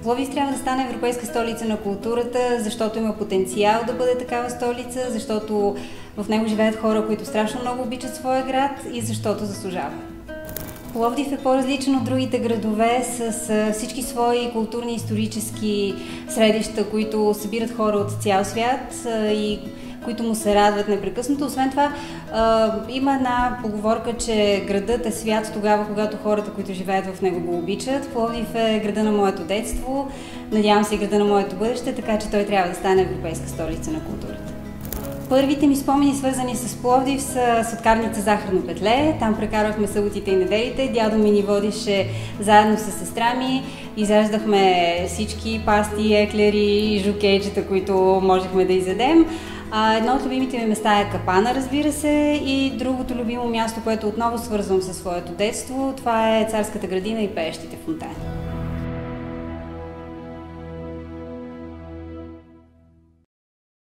Пловдив трябва да стане европейска столица на културата, защото има потенциал да бъде такава столица, защото в него живеят хора, които страшно много обичат своя град и защото заслужава. Пловдив е по-различен от другите градове с всички свои културни и исторически средища, които събират хора от цял свят и които му се радват непрекъснато. Освен това, има една поговорка, че градът е свят тогава, когато хората, които живеят в него, го обичат. Пловдив е града на моето детство, надявам се и града на моето бъдеще, така че той трябва да стане европейска столица на културата. Първите ми спомени, свързани с Пловдив, са сладкарница Захарно петле. Там прекарвахме съботите и неделите. Дядо ми ни водише заедно с сестра ми. Изяждахме всички пасти, еклери, жукейчета, които можехме да изядем. Едно от любимите ми места е Капана, разбира се, и другото любимо място, което отново свързвам със своето детство, това е Царската градина и пеещите фонтани.